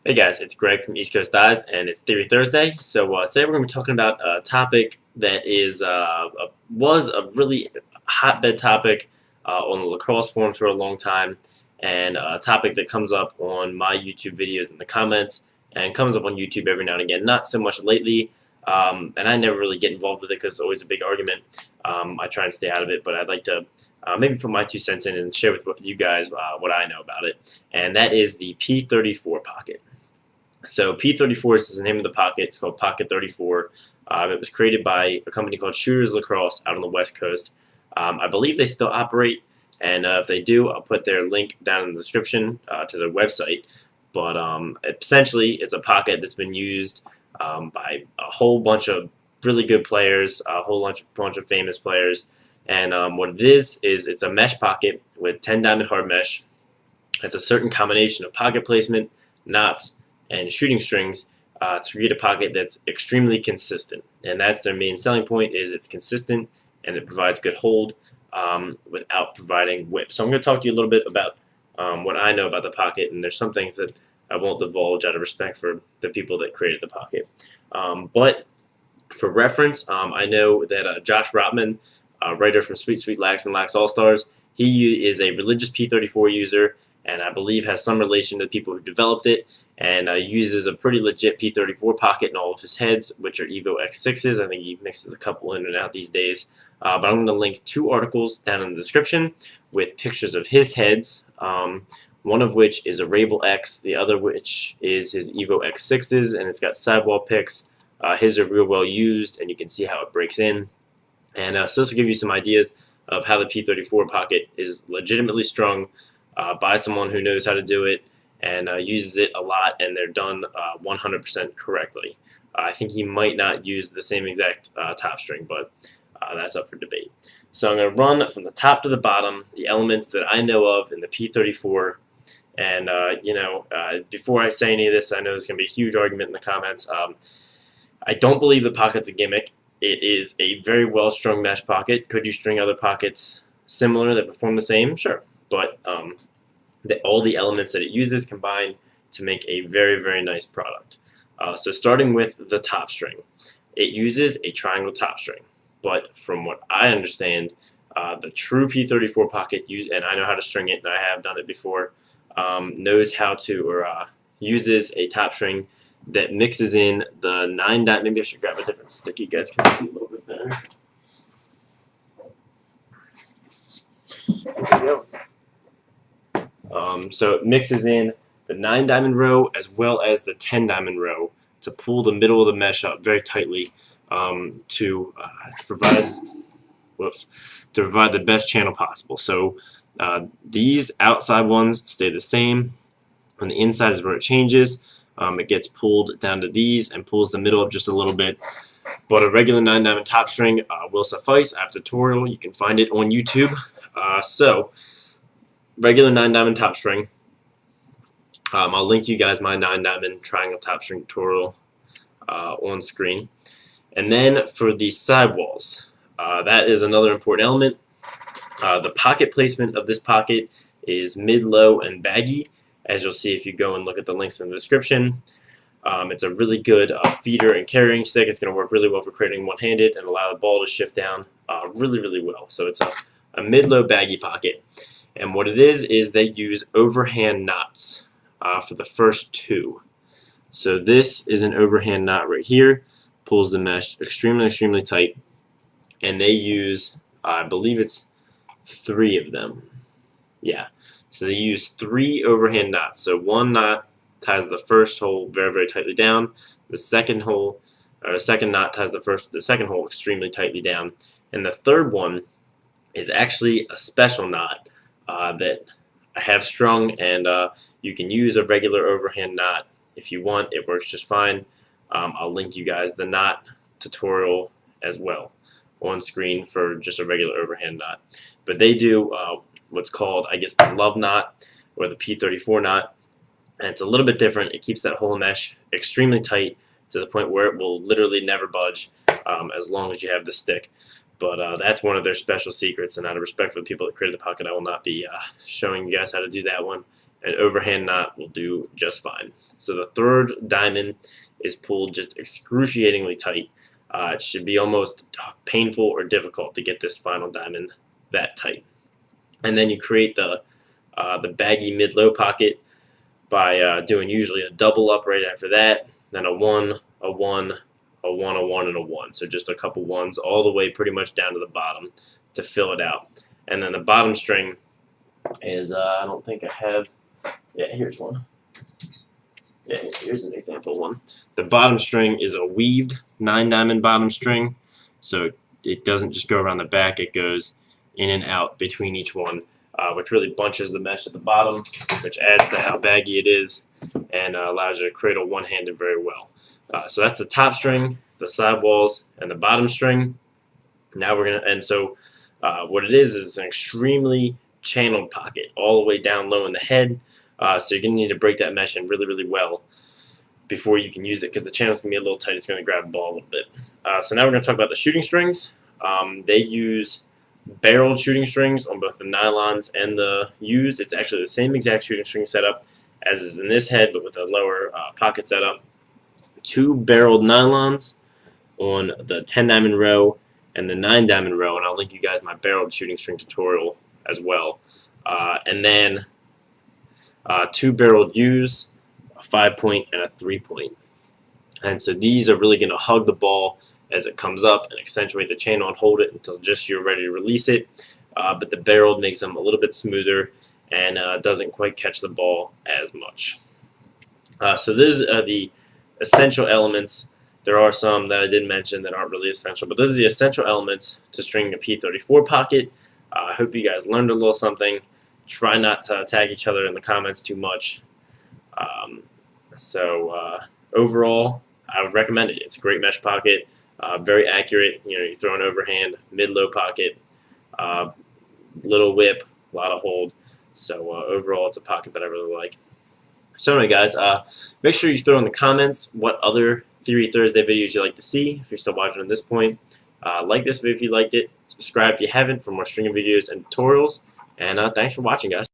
Hey guys, it's Greg from East Coast Eyes, and it's Theory Thursday. So today we're going to be talking about a topic that was a really hotbed topic on the lacrosse forums for a long time, and a topic that comes up on my YouTube videos in the comments, and comes up on YouTube every now and again. Not so much lately, and I never really get involved with it because it's always a big argument. I try and stay out of it, but I'd like to maybe put my 2 cents in and share with you guys what I know about it, and that is the P34 Pocket. So P34 is the name of the pocket. It's called Pocket 34. It was created by a company called Shooters Lacrosse out on the West Coast. I believe they still operate, and if they do, I'll put their link down in the description to their website. But essentially, it's a pocket that's been used by a whole bunch of really good players, a whole bunch of famous players. And what it is it's a mesh pocket with 10 diamond hard mesh. It's a certain combination of pocket placement, knots, and shooting strings to create a pocket that's extremely consistent. And that's their main selling point, is it's consistent and it provides good hold without providing whip. So I'm going to talk to you a little bit about what I know about the pocket, and there's some things that I won't divulge out of respect for the people that created the pocket. But for reference, I know that Josh Rotman, writer from Sweet Sweet Lax and Lax All-Stars, he is a religious P34 user, and I believe has some relation to the people who developed it, and uses a pretty legit P34 pocket in all of his heads, which are Evo X6s. I think he mixes a couple in and out these days. But I'm going to link 2 articles down in the description with pictures of his heads, one of which is a Rabel X, the other which is his Evo X6s, and it's got sidewall pics. His are real well used, and you can see how it breaks in. And so this will give you some ideas of how the P34 pocket is legitimately strung by someone who knows how to do it and uses it a lot, and they're done 100% correctly. I think he might not use the same exact top string, but that's up for debate. So I'm going to run from the top to the bottom the elements that I know of in the P34. And before I say any of this, I know there's going to be a huge argument in the comments. I don't believe the pocket's a gimmick. It is a very well strung mesh pocket. Could you string other pockets similar that perform the same? Sure. But all the elements that it uses combine to make a very, very nice product. So starting with the top string, it uses a triangle top string. But from what I understand, the true P34 pocket, and I know how to string it, and I have done it before, knows how to, or uses a top string that mixes in the 9 diamond. Maybe I should grab a different stick. You guys can see a little bit better. There we go. So it mixes in the 9 diamond row as well as the 10 diamond row to pull the middle of the mesh up very tightly to provide the best channel possible. So these outside ones stay the same. On the inside is where it changes. It gets pulled down to these and pulls the middle up just a little bit. But a regular 9 diamond top string will suffice. I have a tutorial. You can find it on YouTube. So regular 9 diamond top string. I'll link you guys my 9 diamond triangle top string tutorial on screen. And then for the sidewalls, that is another important element. The pocket placement of this pocket is mid, low, and baggy, as you'll see if you go and look at the links in the description. It's a really good feeder and carrying stick. It's going to work really well for creating one-handed and allow the ball to shift down really, really well. So it's a mid-low baggy pocket. And what it is they use overhand knots for the first 2. So this is an overhand knot right here. Pulls the mesh extremely, extremely tight. And they use, I believe it's 3 of them. Yeah. So they use 3 overhand knots. So one knot ties the first hole very, very tightly down. The second knot ties the second hole extremely tightly down. And the third one is actually a special knot that I have strung, and you can use a regular overhand knot if you want. It works just fine. I'll link you guys the knot tutorial as well on screen for just a regular overhand knot. But they do what's called, I guess, the love knot or the P34 knot, and it's a little bit different. It keeps that whole mesh extremely tight to the point where it will literally never budge as long as you have the stick. But that's one of their special secrets, and out of respect for the people that created the pocket, I will not be showing you guys how to do that one An overhand knot will do just fine. So the third diamond is pulled just excruciatingly tight. It should be almost painful or difficult to get this final diamond that tight. And then you create the baggy mid-low pocket by doing usually a double up right after that, then a 1, a 1, a 1, a 1, and a 1. So just a couple ones all the way pretty much down to the bottom to fill it out. And then the bottom string is, I don't think I have, yeah, here's one. Yeah, here's an example one. The bottom string is a weaved 9-diamond bottom string, so it doesn't just go around the back, it goes in and out between each one, which really bunches the mesh at the bottom, which adds to how baggy it is and allows you to cradle one-handed very well. So that's the top string, the sidewalls, and the bottom string. Now we're gonna, and so what it is an extremely channeled pocket all the way down low in the head. So you're gonna need to break that mesh in really, really well before you can use it, because the channel's gonna be a little tight. It's gonna grab the ball a little bit. So now we're gonna talk about the shooting strings. They use barreled shooting strings on both the nylons and the U's. It's actually the same exact shooting string setup as is in this head, but with a lower pocket setup. 2 barreled nylons on the 10-diamond row and the 9-diamond row, and I'll link you guys my barreled shooting string tutorial as well. And then 2 barreled U's, a 5-point and a 3-point. And so these are really going to hug the ball as it comes up and accentuate the channel and hold it until just you're ready to release it. But the barreled makes them a little bit smoother and doesn't quite catch the ball as much. So those are the essential elements. There are some that I did mention that aren't really essential, but those are the essential elements to stringing a P34 pocket. I hope you guys learned a little something. Try not to tag each other in the comments too much. Overall, I would recommend it. It's a great mesh pocket, very accurate. You know, you throw an overhand, mid-low pocket, little whip, a lot of hold. So overall, it's a pocket that I really like. So anyway, guys, make sure you throw in the comments what other Theory Thursday videos you'd like to see if you're still watching at this point. Like this video if you liked it. Subscribe if you haven't for more stringing videos and tutorials. And thanks for watching, guys.